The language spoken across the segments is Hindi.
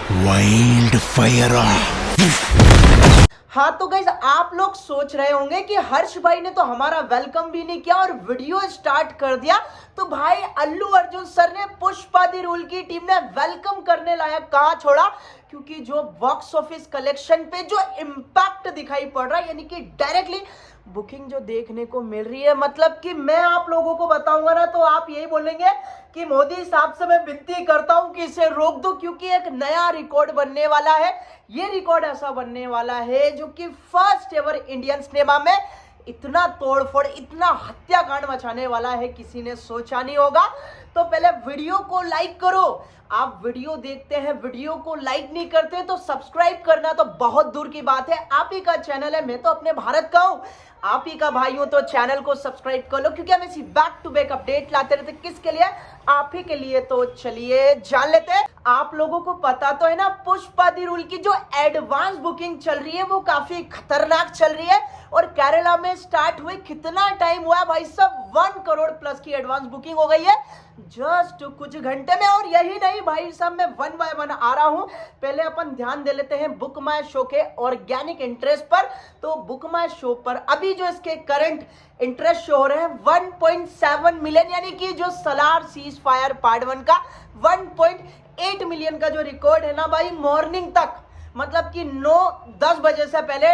Wild fire. हाँ तो गाइज आप लोग सोच रहे होंगे कि हर्ष भाई ने तो हमारा वेलकम भी नहीं किया और वीडियो स्टार्ट कर दिया। तो भाई अल्लू अर्जुन सर ने पुष्पा दी रूल की टीम ने वेलकम करने लायक कहाँ छोड़ा, क्योंकि जो बॉक्स ऑफिस कलेक्शन पे जो इम्पैक्ट दिखाई पड़ रहा है, यानी कि डायरेक्टली बुकिंग जो देखने को मिल रही है, मतलब कि मैं आप लोगों को बताऊंगा ना तो आप यही बोलेंगे कि मोदी साहब से मैं विनती करता हूं कि इसे रोक दो, क्योंकि एक नया रिकॉर्ड बनने वाला है। ये रिकॉर्ड ऐसा बनने वाला है जो कि फर्स्ट एवर इंडियन सिनेमा में इतना तोड़फोड़, इतना हत्याकांड मचाने वाला है, किसी ने सोचा नहीं होगा। तो पहले वीडियो को लाइक करो। आप वीडियो देखते हैं, वीडियो को लाइक नहीं करते तो सब्सक्राइब करना तो बहुत दूर की बात है। आप ही का चैनल है, मैं तो अपने भारत का हूं, आप ही का भाई हूं, तो चैनल को सब्सक्राइब कर लो, क्योंकि हम ऐसी बैक टू बैक अपडेट लाते रहते। किसके लिए? आप ही के लिए। तो चलिए जान लेते हैं। आप लोगों को पता तो है ना, पुष्पा दी रूल की जो एडवांस बुकिंग चल रही है वो काफी खतरनाक चल रही है। और केरला में स्टार्ट हुए कितना टाइम हुआ है भाई साहब, 1 करोड़ प्लस की एडवांस बुकिंग हो गई है जस्ट कुछ घंटे में। और यही नहीं भाई साहब, मैं 1 बाय 1 आ रहा हूं। पहले अपन ध्यान दे लेते हैं बुक माय शो के ऑर्गेनिक इंटरेस्ट पर। तो बुक माय शो पर अभी जो इसके करंट इंटरेस्ट शो हो रहे हैं 1.7 मिलियन, यानी कि जो सलार सीज फायर पार्ट 1 का 1.8 मिलियन का जो रिकॉर्ड है ना भाई, मॉर्निंग तक, मतलब कि 9-10 बजे से पहले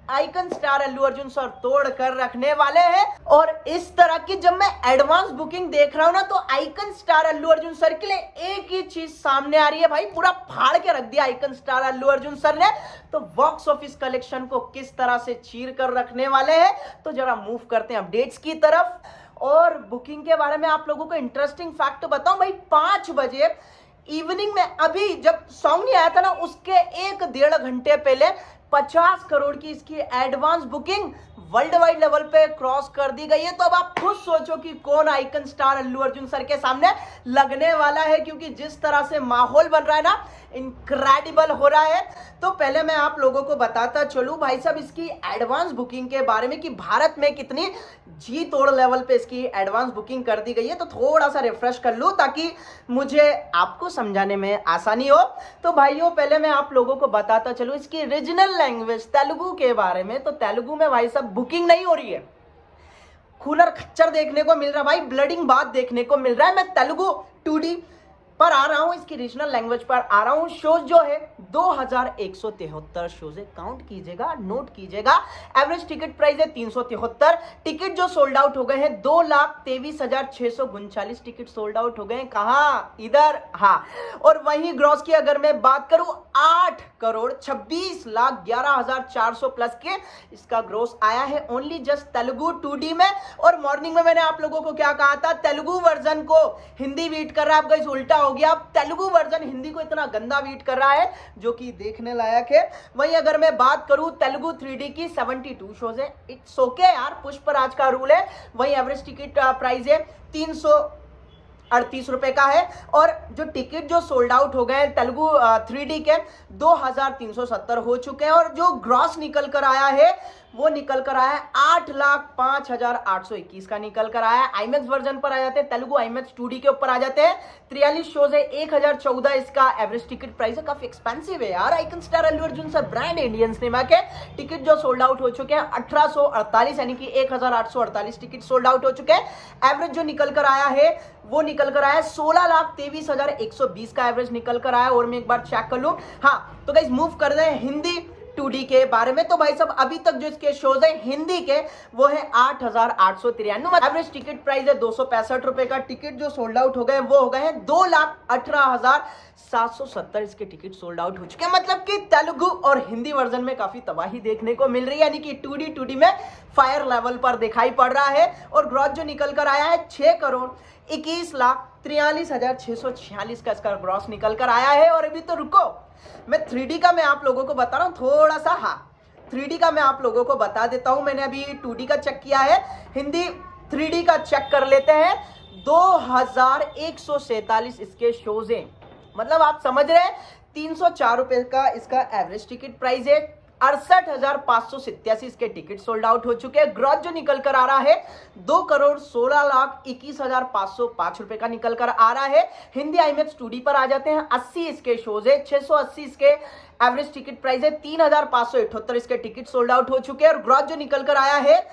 icon star Allu Arjun sir तोड़ कर रखने वाले हैं। और इस तरह की जब मैं एडवांस बुकिंग देख रहा हूं ना, तो icon star Allu Arjun sir के लिए एक ही चीज सामने आ रही है भाई, पूरा फाड़ के रख दिया icon star Allu Arjun sir ने। तो बॉक्स ऑफिस कलेक्शन को किस तरह से चीर कर रखने वाले हैं, तो जरा मूव करते हैं अपडेट्स की तरफ। और बुकिंग के बारे में आप लोगों को इंटरेस्टिंग फैक्ट बताऊं भाई, 5 बजे इवनिंग में, अभी जब सॉन्ग नहीं आया था ना, उसके 1-1.5 घंटे पहले 50 करोड़ की इसकी advance booking world wide level पे क्रॉस कर दी गई है। तो अब आप खुद सोचो कि कौन icon star Allu Arjun sir के सामने लगने वाला है, क्योंकि जिस तरह से माहौल बन रहा है ना, इनक्रेडिबल हो रहा है। तो पहले मैं आप लोगों को बताता चलूं भाई साहब इसकी एडवांस बुकिंग के बारे में, कि भारत में कितनी जी तोड़ लेवल पे इसकी एडवांस बुकिंग कर दी गई है। तो थोड़ा सा रिफ्रेश कर लूं ताकि मुझे आपको समझाने में आसानी हो। तो भाइयों पहले मैं आप लोगों को बताता चलूं इसकी रीजनल लैंग्वेज तेलुगु के बारे में। तो तेलुगु में भाई साहब बुकिंग नहीं हो रही है, खूनर खच्चर देखने को मिल रहा है भाई, ब्लडिंग बात देखने को मिल रहा है। मैं तेलुगु 2D पर आ रहा हूं, इसकी रीजनल लैंग्वेज पर आ रहा हूं। शोज जो है 2173 शोज है, काउंट कीजिएगा, नोट कीजिएगा। एवरेज टिकट प्राइस है 373। टिकट जो सोल्ड आउट हो गए हैं 2,23,639 टिकट सोल्ड आउट हो गए हैं। कहां? इधर। हाँ, और वहीं ग्रॉस की अगर मैं बात करूं 8,26,11,400 प्लस के इसका ग्रोस आया है ओनली जस्ट तेलुगु 2D में। और मॉर्निंग में मैंने आप लोगों को क्या कहा था, तेलुगु वर्जन को हिंदी बीट कर रहा है। आप गाइस उल्टा हो गया, अब तेलुगु वर्जन हिंदी को इतना गंदा बीट कर रहा है जो कि देखने लायक है। वहीं अगर मैं बात करूं तेलुगु 3D की 72 शोज है। इट्स ओके यार, पुष्पराज का रूल है। वहीं एवरेज टिकट प्राइस है 338 रुपए का है। और जो टिकट जो सोल्ड आउट हो गए तेलुगु 3D के 2,370 हो चुके हैं। और जो ग्रॉस निकल कर आया है वो निकल कर आया है 8,05,821 का निकल कर आया है। आईमैक्स वर्जन पर आ जाते हैं, तेलुगु आईमैक्स 2D के ऊपर आ जाते हैं। 43 शोज है, 1,014 इसका एवरेज टिकट प्राइस है। काफी एक्सपेंसिव है यार। Icon star Allu Arjun sir brand Indian cinema के टिकट जो सोल्ड आउट हो चुके हैं 1848, यानी कि 1,848 टिकट सोल्ड आउट हो चुके हैं। एवरेज जो निकल कर आया है वो निकल कर आया 16,23,120 का एवरेज निकल कर आया। और मैं एक बार चेक कर लूं। हाँ तो गाइस मूव कर रहे हैं हिंदी 2D के बारे में। तो भाई साहब अभी तक जो इसके शोज है हिंदी के वो है 8,893। एवरेज टिकट प्राइस है 265 रुपए का। टिकट जो सोल्ड आउट हो गए वो हो गए हैं 2,18,770 इसके टिकट सोल्ड आउट हो चुके हैं। मतलब कि तेलुगु और हिंदी वर्जन में काफी तबाही देखने को मिल रही है, यानी कि 2D में फायर लेवल पर दिखाई पड़ रहा है। और ग्रॉस जो निकल कर आया है 6,21,43,646 का इसका ग्रॉस निकल कर आया है। और अभी तो रुको, मैं 3D का मैं आप लोगों को बता रहा हूं थोड़ा सा। हाँ 3D का मैं आप लोगों को बता देता हूं। मैंने अभी 2D का चेक किया है, हिंदी 3D का चेक कर लेते हैं। 2,147 इसके शोज हैं, मतलब आप समझ रहे हैं 304 रुपए का इसका एवरेज टिकट प्राइस है। 68,587 इसके टिकट सोल्ड आउट हो चुके हैं। ग्रॉस जो निकल कर आ रहा है 2,16,21,505 रुपए का निकल कर आ रहा है। हिंदी आईमैक्स 2D पर आ जाते हैं। 80 इसके शोज है, 680 इसके एवरेज टिकट प्राइस है, 3,578 इसके टिकट सोल्ड आउट हो चुके हैं। और ग्रॉस जो निकल कर आया है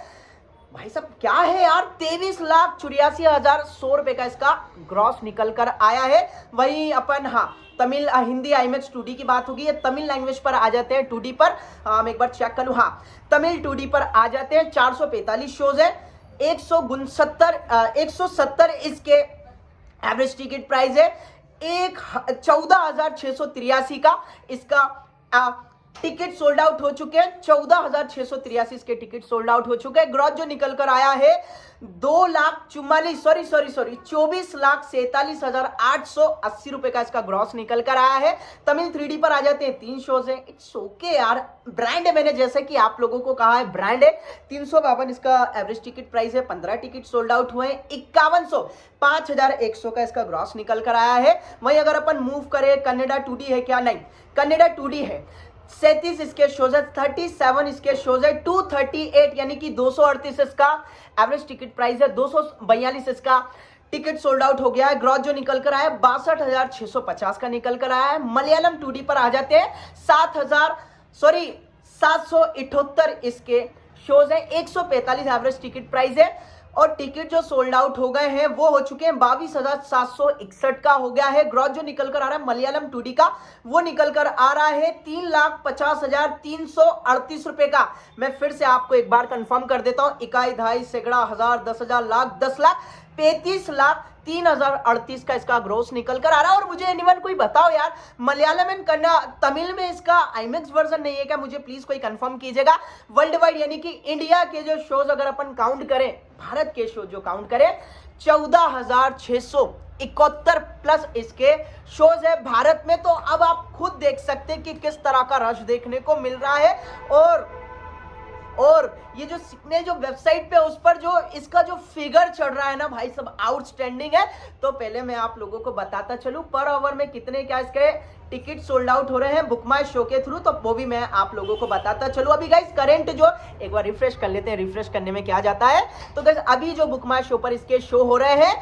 भाई साहब क्या है यार, 23,84,100 रुपए का इसका ग्रॉस निकल कर आया है। वहीं अपन तमिल हिंदी आईमैक्स 2D की बात होगी, ये तमिल लैंग्वेज पर आ जाते हैं 2D पर। हम एक बार चेक कर लूं, तमिल 2D पर आ जाते हैं। 445 शोज है, 170 इसके एवरेज टिकट प्राइस है, 14,683 का इसका टिकट सोल्ड आउट हो चुके हैं। 14,683 इसके टिकट सोल्ड आउट हो चुके हैं। ग्रॉस जो निकल कर आया है 24,47,880 रुपए का इसका ग्रॉस निकल कर आया है। तमिल 3D पर आ जाते हैं, 3 शोज है। इट्स ओके यार, ब्रांड है, मैंने जैसे कि आप लोगों को कहा है ब्रांड है। 352 इसका एवरेज टिकट प्राइस है, 15 टिकट सोल्ड आउट हुए हैं। 5100 5,100 का इसका ग्रॉस निकल कर आया है। वहीं अगर अपन मूव करें, कन्नेडा 2D है क्या? नहीं, कन्नेडा 2D है। 37 इसके शोज है, 37 इसके शोज है, 238 यानी कि 238 इसका एवरेज टिकट प्राइस है, 242 इसका टिकट सोल्ड आउट हो गया है। ग्रॉस जो निकल कर आया है 62,650 का निकल कर आया है। मलयालम 2D पर आ जाते हैं, 778 इसके शोज है, 145 एवरेज टिकट प्राइस है। और टिकट जो सोल्ड आउट हो गए हैं वो हो चुके हैं 22,761 का हो गया है। ग्रॉस जो निकल कर आ रहा है मलयालम 2D का, वो निकल कर आ रहा है 3,50,338 रुपए का। मैं फिर से आपको एक बार कंफर्म कर देता हूं, इकाई, दहाई, सैकड़ा, हजार, 10,000, लाख, 10 लाख, 35,03,038 का इसका ग्रोस निकल कर आ रहा है। और मुझे एनीवन कोई बताओ यार, मलयालम एंड कन्नड़ तमिल में इसका आईमैक्स वर्जन नहीं है क्या? मुझे प्लीज कोई कंफर्म कीजिएगा। वर्ल्ड वाइड यानी कि इंडिया के जो शोज अगर अपन काउंट करें, भारत के शो जो काउंट करें, 14,671 प्लस इसके शोज है भारत में। तो अब आप खुद देख सकते हैं कि किस तरह का रश देखने को मिल रहा है। और ये जो सिकने जो वेबसाइट पे उस पर जो इसका जो फिगर चढ़ रहा है ना भाई सब, आउटस्टैंडिंग है। तो पहले मैं आप लोगों को बताता चलूं पर आवर में कितने क्या इसके टिकट सोल्ड आउट हो रहे हैं बुक माई शो के थ्रू, तो वो भी मैं आप लोगों को बताता चलूं। अभी गाइस करंट जो एक बार रिफ्रेश कर लेते हैं, रिफ्रेश करने में क्या जाता है। तो गाइस अभी जो बुक माई शो पर इसके शो हो रहे हैं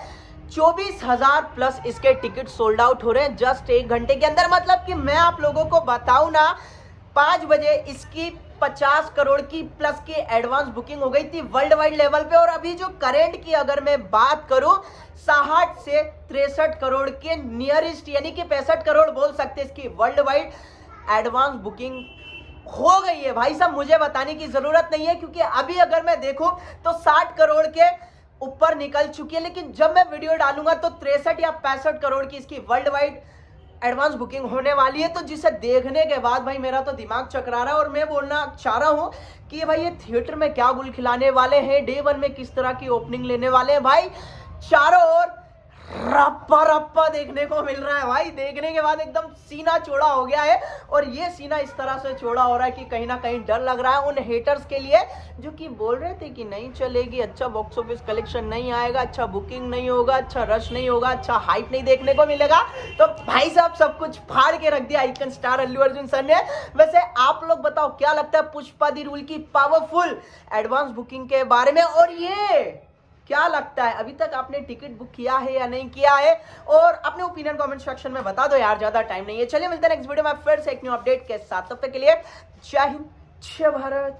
24,000 प्लस इसके टिकट सोल्ड आउट हो रहे हैं जस्ट 1 घंटे के अंदर। मतलब कि मैं आप लोगों को बताऊं ना, 5 बजे इसकी 50 करोड़ की प्लस की एडवांस बुकिंग हो गई थी वर्ल्ड वाइड लेवल पे। और अभी जो करंट की अगर मैं बात करूं, 60 से 63 करोड़ के नियरेस्ट यानी कि 65 करोड़ बोल सकते हैं इसकी वर्ल्ड वाइड एडवांस बुकिंग हो गई है। भाई साहब मुझे बताने की जरूरत नहीं है, क्योंकि अभी अगर मैं देखूं तो 60 करोड़ के ऊपर निकल चुकी है। लेकिन जब मैं वीडियो डालूंगा तो 63 या 65 करोड़ की इसकी वर्ल्ड वाइड एडवांस बुकिंग होने वाली है। तो जिसे देखने के बाद भाई मेरा तो दिमाग चकरा रहा है। और मैं बोलना चाह रहा हूं कि भाई ये थिएटर में क्या गुल खिलाने वाले हैं, डे 1 में किस तरह की ओपनिंग लेने वाले हैं। भाई चारों ओर रप्पा रप्पा देखने को मिल रहा है भाई। देखने के बाद एकदम सीना चौड़ा हो गया है। और ये सीना इस तरह से चौड़ा हो रहा है कि कहीं ना कहीं डर लग रहा है उन हेटर्स के लिए जो कि बोल रहे थे कि नहीं चलेगी, अच्छा बॉक्स ऑफिस कलेक्शन नहीं आएगा, अच्छा बुकिंग नहीं होगा, अच्छा रश नहीं होगा, अच्छा हाइप नहीं देखने को मिलेगा। तो भाई साहब सब कुछ फाड़ के रख दिया icon star Allu Arjun sir ने। वैसे आप लोग बताओ क्या लगता है पुष्पा दी रूल की पावरफुल एडवांस बुकिंग के बारे में? और ये क्या लगता है, अभी तक आपने टिकट बुक किया है या नहीं किया है? और अपने ओपिनियन कमेंट सेक्शन में बता दो यार, ज्यादा टाइम नहीं है। चलिए मिलते हैं नेक्स्ट वीडियो में फिर से एक न्यू अपडेट के साथ। तब तक के लिए जय हिंद, जय भारत।